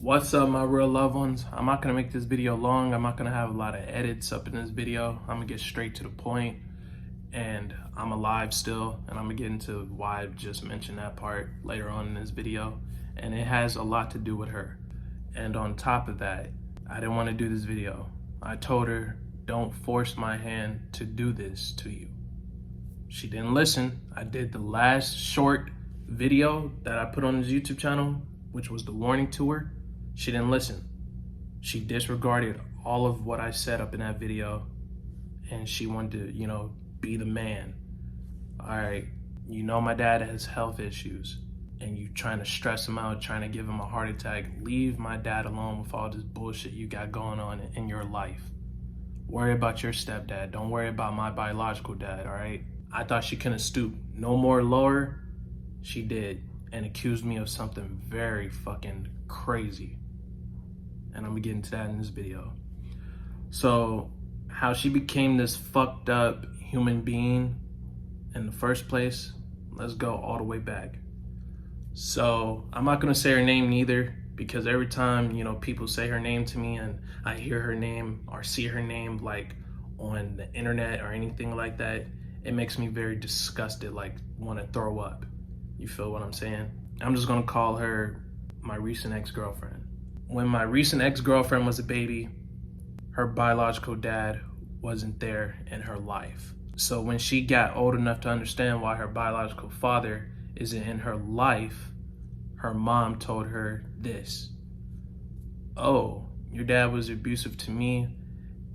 What's up, my real loved ones? I'm not gonna make this video long. I'm not gonna have a lot of edits up in this video. I'm gonna get straight to the point, and I'm alive still, and I'm gonna get into why I just mentioned that part later on in this video, and it has a lot to do with her. And on top of that, I didn't want to do this video. I told her, don't force my hand to do this to you. She didn't listen. I did the last short video that I put on his YouTube channel, which was the warning to her. She didn't listen. She disregarded all of what I said up in that video, and she wanted to, be the man. All right, my dad has health issues, and you trying to stress him out, trying to give him a heart attack. Leave my dad alone with all this bullshit you got going on in your life. Worry about your stepdad. Don't worry about my biological dad, all right? I thought she couldn't stoop no more lower. She did, and accused me of something very fucking crazy. And I'm gonna get into that in this video. So, how she became this fucked up human being in the first place, let's go all the way back. So, I'm not gonna say her name neither, because every time, people say her name to me and I hear her name or see her name like on the internet or anything like that, it makes me very disgusted, like want to throw up. You feel what I'm saying? I'm just gonna call her my recent ex-girlfriend. When my recent ex-girlfriend was a baby, her biological dad wasn't there in her life. So when she got old enough to understand why her biological father isn't in her life, her mom told her this: oh, your dad was abusive to me,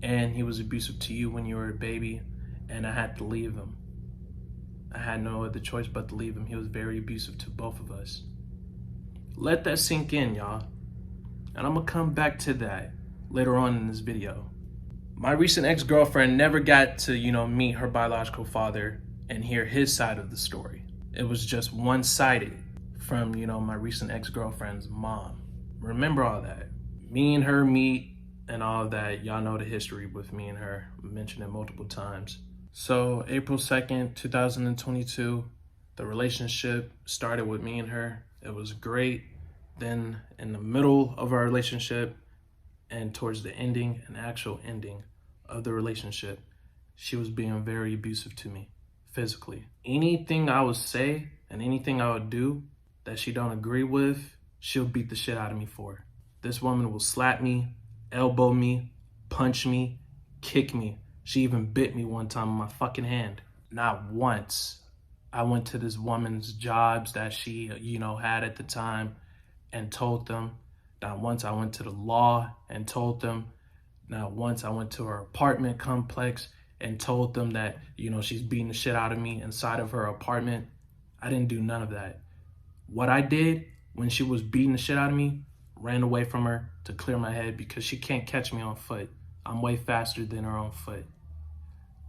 and he was abusive to you when you were a baby, and I had to leave him. I had no other choice but to leave him. He was very abusive to both of us. Let that sink in, y'all. And I'm gonna come back to that later on in this video. My recent ex-girlfriend never got to, meet her biological father and hear his side of the story. It was just one-sided from, my recent ex-girlfriend's mom. Remember all that. Me and her meet and all of that. Y'all know the history with me and her. I mentioned it multiple times. So April 2nd, 2022, the relationship started with me and her. It was great. Then in the middle of our relationship and towards the ending and actual ending of the relationship, she was being very abusive to me physically. Anything I would say and anything I would do that she don't agree with, she'll beat the shit out of me for. This woman will slap me, elbow me, punch me, kick me. She even bit me one time on my fucking hand. Not once. I went to this woman's jobs that she, had at the time and told them. Not once I went to the law and told them. Not once I went to her apartment complex and told them that, she's beating the shit out of me inside of her apartment. I didn't do none of that. What I did when she was beating the shit out of me, ran away from her to clear my head because she can't catch me on foot. I'm way faster than her on foot.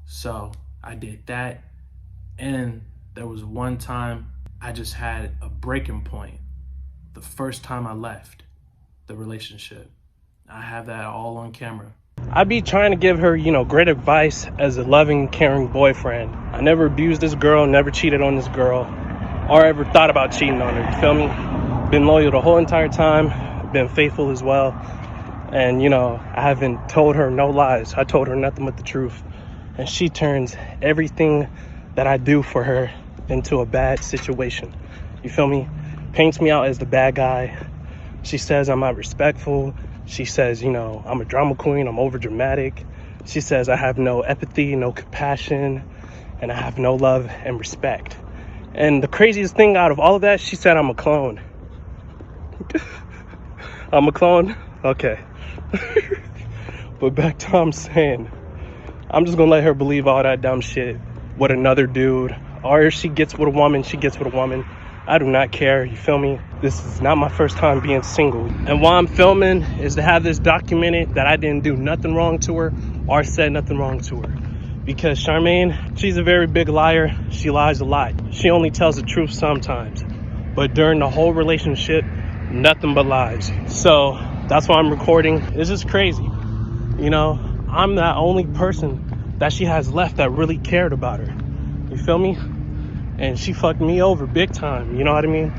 So I did that. And there was one time I just had a breaking point. The first time I left the relationship. I have that all on camera. I be trying to give her, great advice as a loving, caring boyfriend. I never abused this girl, never cheated on this girl, or ever thought about cheating on her, you feel me? Been loyal the whole entire time, been faithful as well. And, I haven't told her no lies. I told her nothing but the truth. And she turns everything that I do for her into a bad situation. You feel me? Paints me out as the bad guy. She says I'm not respectful. She says, I'm a drama queen, I'm over dramatic. She says I have no empathy, no compassion, and I have no love and respect. And the craziest thing out of all of that, she said I'm a clone. I'm a clone? Okay. But back to what I'm saying. I'm just gonna let her believe all that dumb shit with another dude. Or if she gets with a woman, she gets with a woman. I do not care, you feel me? This is not my first time being single. And why I'm filming is to have this documented that I didn't do nothing wrong to her or said nothing wrong to her. Because Charmaine, she's a very big liar. She lies a lot. She only tells the truth sometimes. But during the whole relationship, nothing but lies. So that's why I'm recording. This is crazy. I'm the only person that she has left that really cared about her. You feel me? And she fucked me over big time, you know what I mean?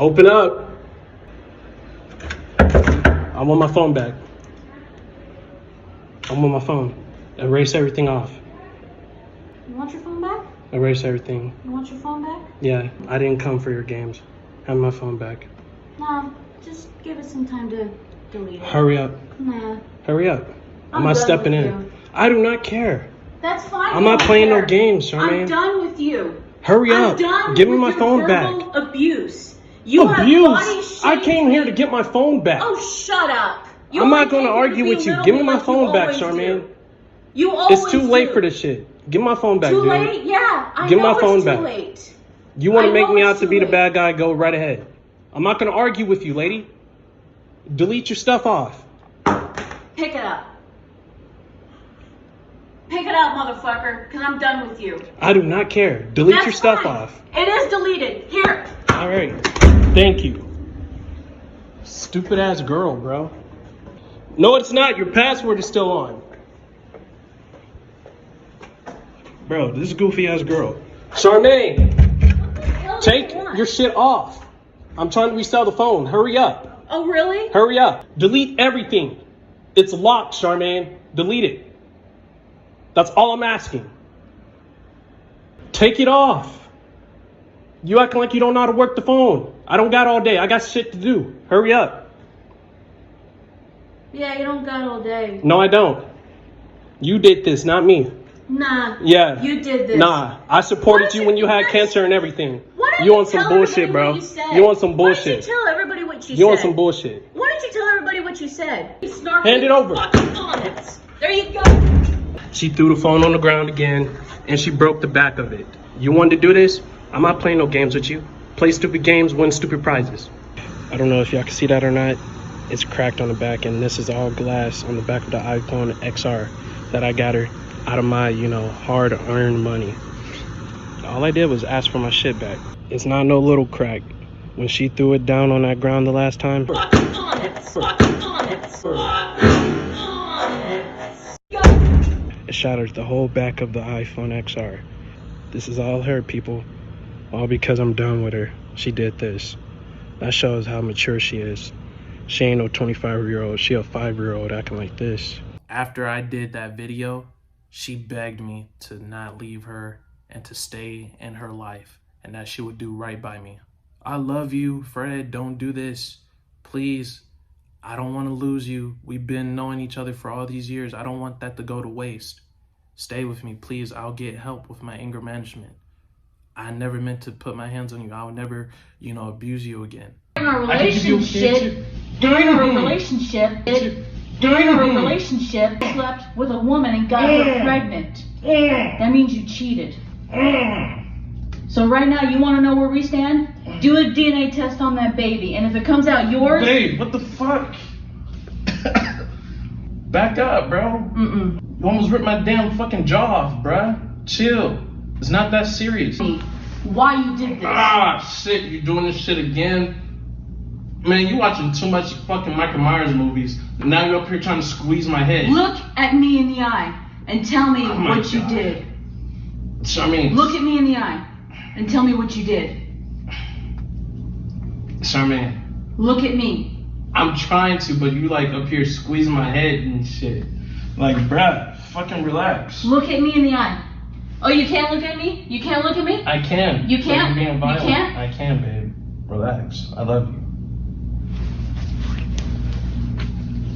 Open up. I want my phone back. I want my phone. Erase everything off. You want your phone back? Erase everything. You want your phone back? Yeah, I didn't come for your games. Have my phone back. No, just give it some time to delete it. Hurry up. Nah. Hurry up. I'm not done stepping with in. you. I do not care. That's fine. I'm you not don't playing care. no games, Charmaine. I'm done with you. Hurry I'm up. done Give me with my your phone verbal back. abuse. You have Abuse? body I shamed came here me. to get my phone back. Oh, shut up. You I'm not only going to came here argue with you. belittle Give me my like you phone back, always Charmaine. do. You always It's too late do. for this shit. Give my phone back, Too dude. late? Yeah, I Give know my phone it's back. too late. You want I to make know me it's out to too be the late. bad guy? Go right ahead. I'm not going to argue with you, lady. Delete your stuff off. Pick it up. Pick it up, motherfucker, because I'm done with you. I do not care. Delete That's your stuff fine. off. It is deleted. Here. All right. Thank you. Stupid ass girl, bro. No, it's not. Your password is still on. Bro, this goofy ass girl. Charmaine, What the hell do take you want? your shit off. I'm trying to resell the phone. Hurry up. Oh, really? Hurry up. Delete everything. It's locked, Charmaine. Delete it. That's all I'm asking. Take it off. You acting like you don't know how to work the phone. I don't got all day. I got shit to do. Hurry up. Yeah, you don't got all day. No, I don't. You did this, not me. Nah. Yeah. You did this. Nah, I supported Why you don't when you- you had cancer and everything. Why don't You on some tell bullshit, everybody bro. what you said? You on some Why bullshit. don't you tell everybody what you You on said? some bullshit. Why don't you tell everybody what you said? You snarky Hand it over. fucking comments. There you go. She threw the phone on the ground again, and she broke the back of it. You wanted to do this? I'm not playing no games with you. Play stupid games, win stupid prizes. I don't know if y'all can see that or not. It's cracked on the back, and this is all glass on the back of the iPhone XR that I got her out of my, hard-earned money. All I did was ask for my shit back. It's not no little crack. When she threw it down on that ground the last time, Fucking comments. Fucking comments. it shattered the whole back of the iPhone XR. This is all her, people. All because I'm done with her. She did this. That shows how mature she is. She ain't no 25-year-old. She a 5-year-old acting like this. After I did that video, she begged me to not leave her and to stay in her life and that she would do right by me. I love you, Fred. Don't do this. Please. I don't want to lose you. We've been knowing each other for all these years. I don't want that to go to waste. Stay with me, please. I'll get help with my anger management. I never meant to put my hands on you. I'll never, abuse you again. During our relationship, slept with a woman and got her pregnant. That means you cheated. So right now, you want to know where we stand? Do a DNA test on that baby, and if it comes out yours... Babe, what the fuck? Back up, bro. You almost ripped my damn fucking jaw off, bruh. Chill. It's not that serious. Why you did this? Ah, shit, you doing this shit again? Man, you watching too much fucking Michael Myers movies. And now you're up here trying to squeeze my head. Look at me in the eye and tell me my what you God. did. Charmaine. Look at me in the eye and tell me what you did. Charmaine. Look at me. I'm trying to, but you like up here squeezing my head and shit. Like, bruh, fucking relax. Look at me in the eye. Oh, you can't look at me? You can't look at me? I can. You can't? You're being violent. You can't? I can, babe. Relax. I love you.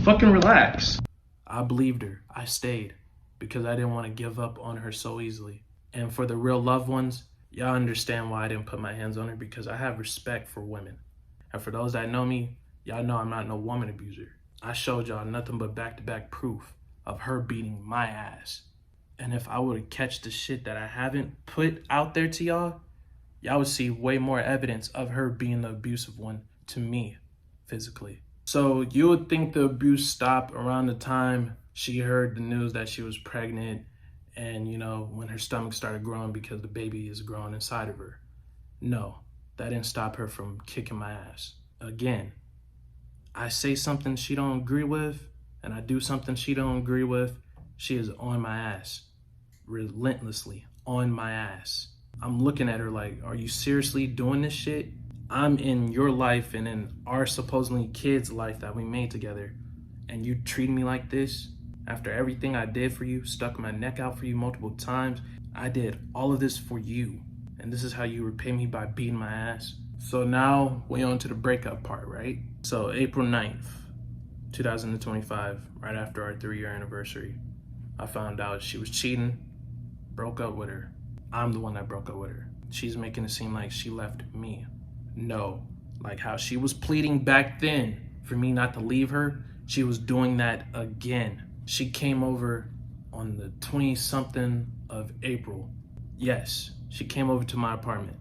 Fucking relax. I believed her. I stayed because I didn't want to give up on her so easily. And for the real loved ones, y'all understand why I didn't put my hands on her, because I have respect for women. And for those that know me, y'all know I'm not no woman abuser. I showed y'all nothing but back-to-back proof of her beating my ass. And if I were to catch the shit that I haven't put out there to y'all, y'all would see way more evidence of her being the abusive one to me physically. So you would think the abuse stopped around the time she heard the news that she was pregnant and, when her stomach started growing because the baby is growing inside of her. No, that didn't stop her from kicking my ass. Again, I say something she don't agree with and I do something she don't agree with, she is on my ass. Relentlessly on my ass. I'm looking at her like, are you seriously doing this shit? I'm in your life and in our supposedly kid's life that we made together, and you treat me like this after everything I did for you, stuck my neck out for you multiple times. I did all of this for you, and this is how you repay me by beating my ass. So now we on to the breakup part, right? So April 9th, 2025, right after our 3-year anniversary, I found out she was cheating, broke up with her. I'm the one that broke up with her. She's making it seem like she left me. No, like how she was pleading back then for me not to leave her, she was doing that again. She came over on the 20-something of April. Yes, she came over to my apartment,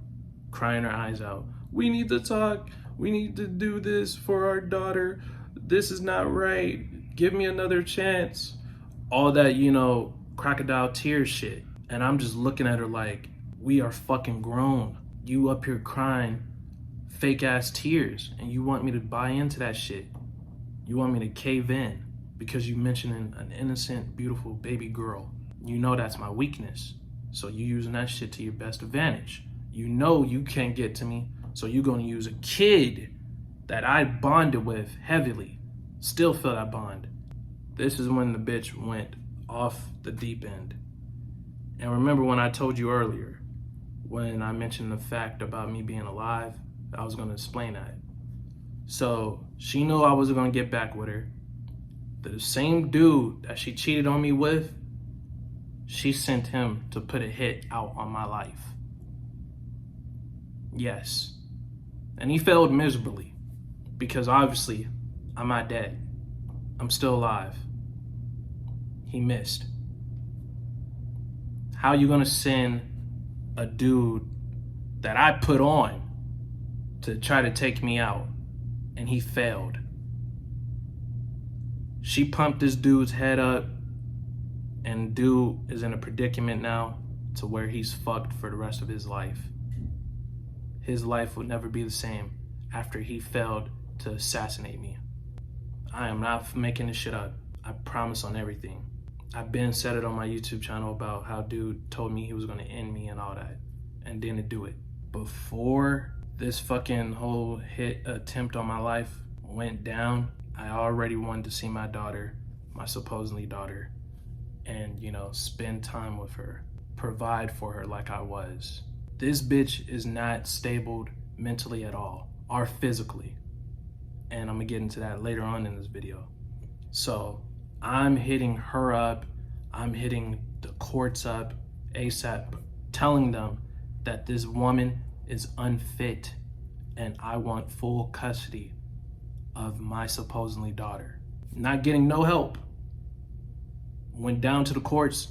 crying her eyes out. We need to talk. We need to do this for our daughter. This is not right. Give me another chance. All that, you know, crocodile tears shit. And I'm just looking at her like, we are fucking grown. You up here crying fake ass tears, and you want me to buy into that shit. You want me to cave in because you mentioned an innocent, beautiful baby girl. You know that's my weakness. So you using that shit to your best advantage. You know you can't get to me, so you're gonna use a kid that I bonded with heavily. Still feel that bond. This is when the bitch went off the deep end. And remember when I told you earlier, when I mentioned the fact about me being alive, I was gonna explain that. So she knew I wasn't gonna get back with her. The same dude that she cheated on me with, she sent him to put a hit out on my life. Yes. And he failed miserably because obviously I'm not dead. I'm still alive. He missed. How you gonna send a dude that I put on to try to take me out and he failed? She pumped this dude's head up, and dude is in a predicament now to where he's fucked for the rest of his life. His life would never be the same after he failed to assassinate me. I am not making this shit up. I promise on everything. I've been said it on my YouTube channel about how dude told me he was gonna end me and all that, and didn't do it. Before this fucking whole hit attempt on my life went down, I already wanted to see my daughter, my supposedly daughter, and, you know, spend time with her, provide for her like I was. This bitch is not stable mentally at all, or physically. And I'm gonna get into that later on in this video. So I'm hitting her up, I'm hitting the courts up ASAP, telling them that this woman is unfit and I want full custody of my supposedly daughter. Not getting no help. Went down to the courts,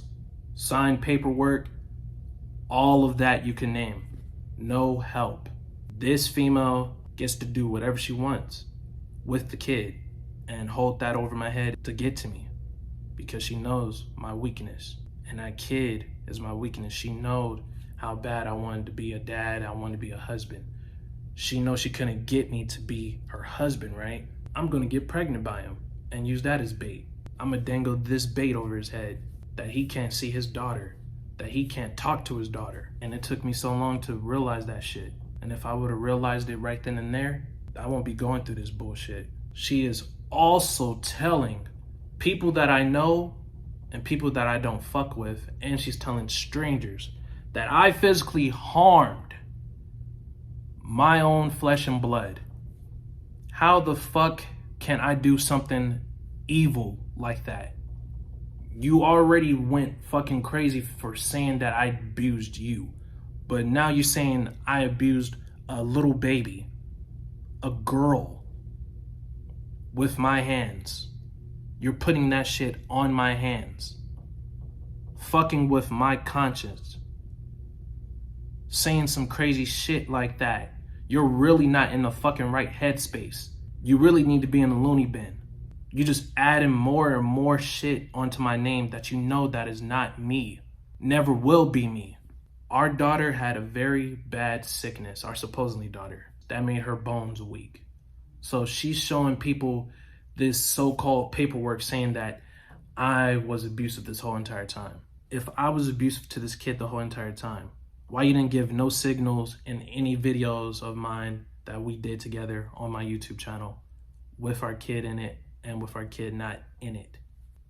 signed paperwork, all of that you can name. No help. This female gets to do whatever she wants with the kid and hold that over my head to get to me because she knows my weakness. And that kid is my weakness. She knows how bad I wanted to be a dad, I wanted to be a husband. She knows she couldn't get me to be her husband, right? I'm gonna get pregnant by him and use that as bait. I'm gonna dangle this bait over his head that he can't see his daughter, that he can't talk to his daughter. And it took me so long to realize that shit. And if I would have realized it right then and there, I won't be going through this bullshit. She is also telling people that I know and people that I don't fuck with, and she's telling strangers that I physically harmed my own flesh and blood. How the fuck can I do something evil like that? You already went fucking crazy for saying that I abused you, but now you're saying I abused a little baby, a girl, with my hands. You're putting that shit on my hands. Fucking with my conscience. Saying some crazy shit like that. You're really not in the fucking right headspace. You really need to be in the loony bin. You just adding more and more shit onto my name that you know that is not me. Never will be me. Our daughter had a very bad sickness, our supposedly daughter, that made her bones weak. So she's showing people this so-called paperwork saying that I was abusive this whole entire time. If I was abusive to this kid the whole entire time, why you didn't give no signals in any videos of mine that we did together on my YouTube channel with our kid in it and with our kid not in it.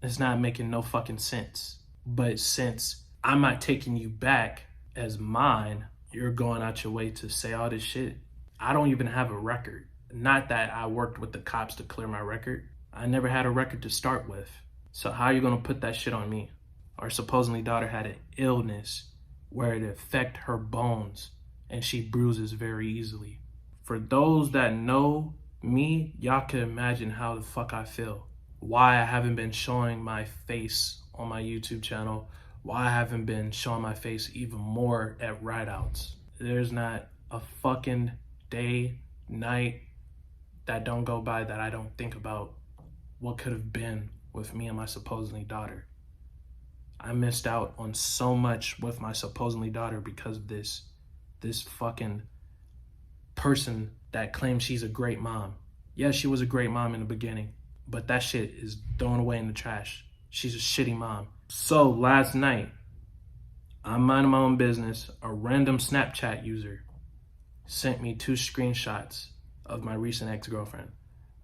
It's not making no fucking sense. But since I'm not taking you back as mine, you're going out your way to say all this shit. I don't even have a record. Not that I worked with the cops to clear my record. I never had a record to start with. So how are you gonna put that shit on me? Our supposedly daughter had an illness where it affect her bones and she bruises very easily. For those that know me, y'all can imagine how the fuck I feel. Why I haven't been showing my face on my YouTube channel, why I haven't been showing my face even more at rideouts. There's not a fucking day, night that don't go by that I don't think about what could have been with me and my supposedly daughter. I missed out on so much with my supposedly daughter because of this fucking person that claims she's a great mom. Yeah, she was a great mom in the beginning, but that shit is thrown away in the trash. She's a shitty mom. So last night, I'm minding my own business. A random Snapchat user sent me 2 screenshots of my recent ex-girlfriend.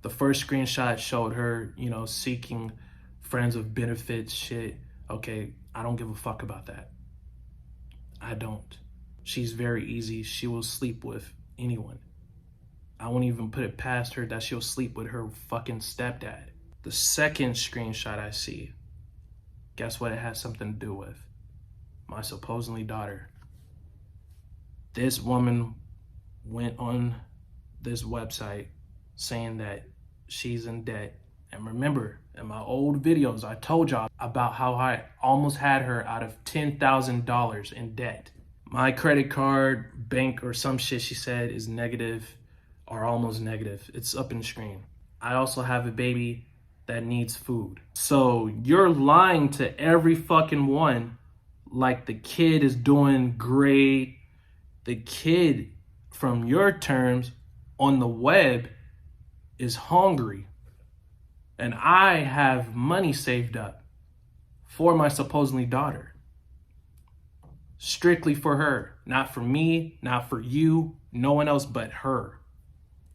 The first screenshot showed her, seeking friends with benefits shit. Okay, I don't give a fuck about that. I don't. She's very easy. She will sleep with anyone. I won't even put it past her that she'll sleep with her fucking stepdad. The second screenshot I see, guess what it has something to do with? My supposedly daughter. This woman went on this website saying that she's in debt. And remember, in my old videos, I told y'all about how I almost had her out of $10,000 in debt. My credit card, bank, or some shit she said is negative or almost negative. It's up in the screen. I also have a baby that needs food. So you're lying to every fucking one like the kid is doing great. The kid, from your terms, on the web is hungry. And I have money saved up for my supposedly daughter. Strictly for her. Not for me, not for you, no one else but her.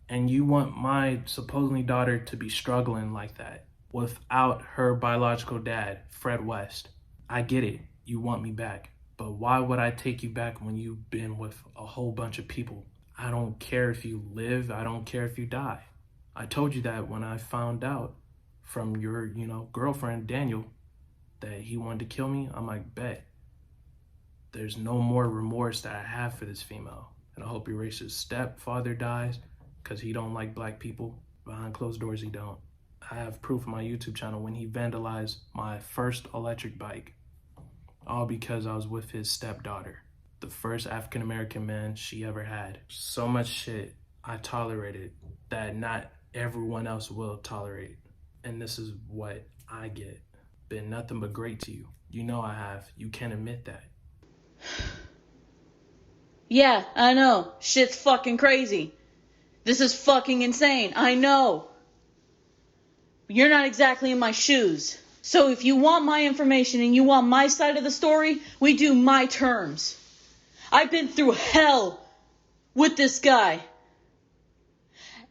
And you want my supposedly daughter to be struggling like that without her biological dad, Fred West. I get it. You want me back. But why would I take you back when you've been with a whole bunch of people? I don't care if you live. I don't care if you die. I told you that when I found out from your, girlfriend, Daniel, that he wanted to kill me. I'm like, bet. There's no more remorse that I have for this female. And I hope your racist stepfather dies because he don't like black people. Behind closed doors, he don't. I have proof on my YouTube channel when he vandalized my first electric bike. All because I was with his stepdaughter. The first African-American man she ever had. So much shit I tolerated that not everyone else will tolerate. And this is what I get. Been nothing but great to you. You know I have. You can't admit that. Yeah, I know. Shit's fucking crazy. This is fucking insane. I know. You're not exactly in my shoes. So if you want my information and you want my side of the story, we do my terms. I've been through hell with this guy.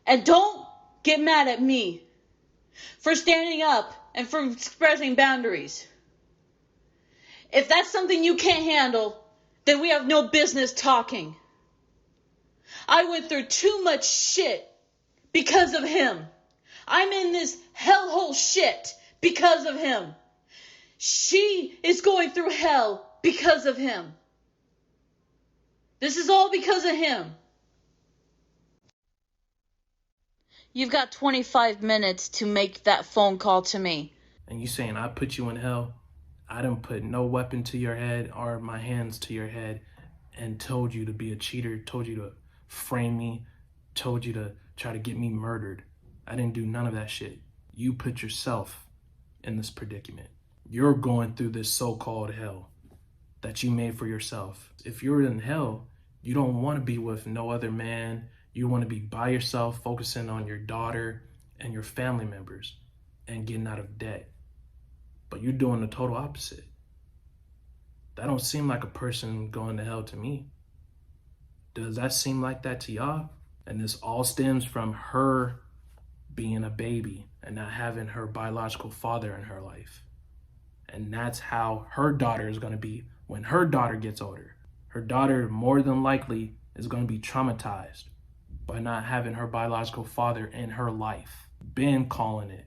And don't get mad at me for standing up and for expressing boundaries. If that's something you can't handle, then we have no business talking. I went through too much shit because of him. I'm in this hellhole shit because of him. She is going through hell because of him. This is all because of him. You've got 25 minutes to make that phone call to me. And you saying I put you in hell? I didn't put no weapon to your head or my hands to your head and told you to be a cheater, told you to frame me, told you to try to get me murdered. I didn't do none of that shit. You put yourself in this predicament. You're going through this so-called hell that you made for yourself. If you're in hell, you don't want to be with no other man. You want to be by yourself, focusing on your daughter and your family members and getting out of debt. But you're doing the total opposite. That don't seem like a person going to hell to me. Does that seem like that to y'all? And this all stems from her being a baby and not having her biological father in her life. And that's how her daughter is going to be when her daughter gets older. Her daughter more than likely is going to be traumatized by not having her biological father in her life. Been calling it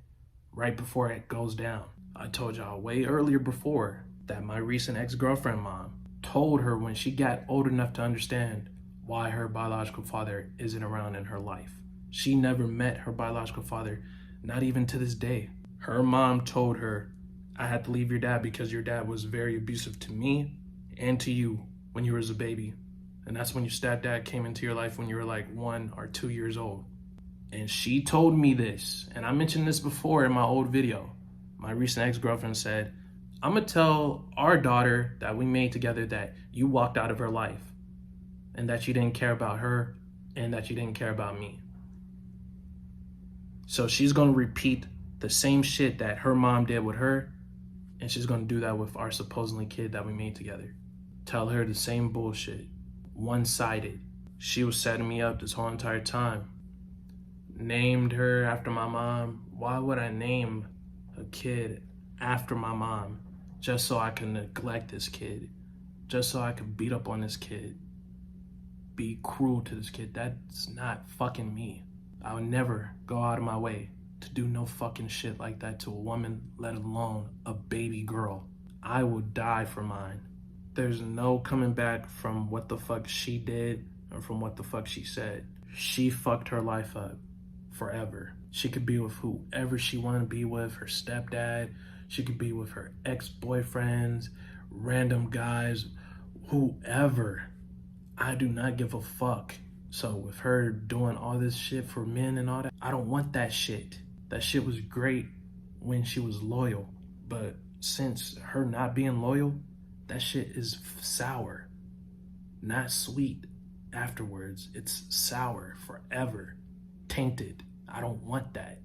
right before it goes down. I told y'all way earlier before that my recent ex-girlfriend mom told her when she got old enough to understand why her biological father isn't around in her life. She never met her biological father, not even to this day. Her mom told her, I had to leave your dad because your dad was very abusive to me and to you when you were a baby. And that's when your stepdad came into your life when you were like 1 or 2 years old. And she told me this, and I mentioned this before in my old video. My recent ex-girlfriend said, I'm gonna tell our daughter that we made together that you walked out of her life and that you didn't care about her and that you didn't care about me. So she's gonna repeat the same shit that her mom did with her, and she's gonna do that with our supposedly kid that we made together. Tell her the same bullshit, one-sided. She was setting me up this whole entire time. Named her after my mom. Why would I name a kid after my mom just so I can neglect this kid? Just so I could beat up on this kid? Be cruel to this kid? That's not fucking me. I would never go out of my way to do no fucking shit like that to a woman, let alone a baby girl. I would die for mine. There's no coming back from what the fuck she did or from what the fuck she said. She fucked her life up forever. She could be with whoever she wanted to be with, her stepdad. She could be with her ex-boyfriends, random guys, whoever. I do not give a fuck. So with her doing all this shit for men and all that, I don't want that shit. That shit was great when she was loyal. But since her not being loyal, that shit is sour. Not sweet afterwards. It's sour forever. Tainted. I don't want that.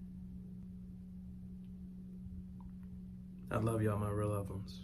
I love y'all, my real loved ones.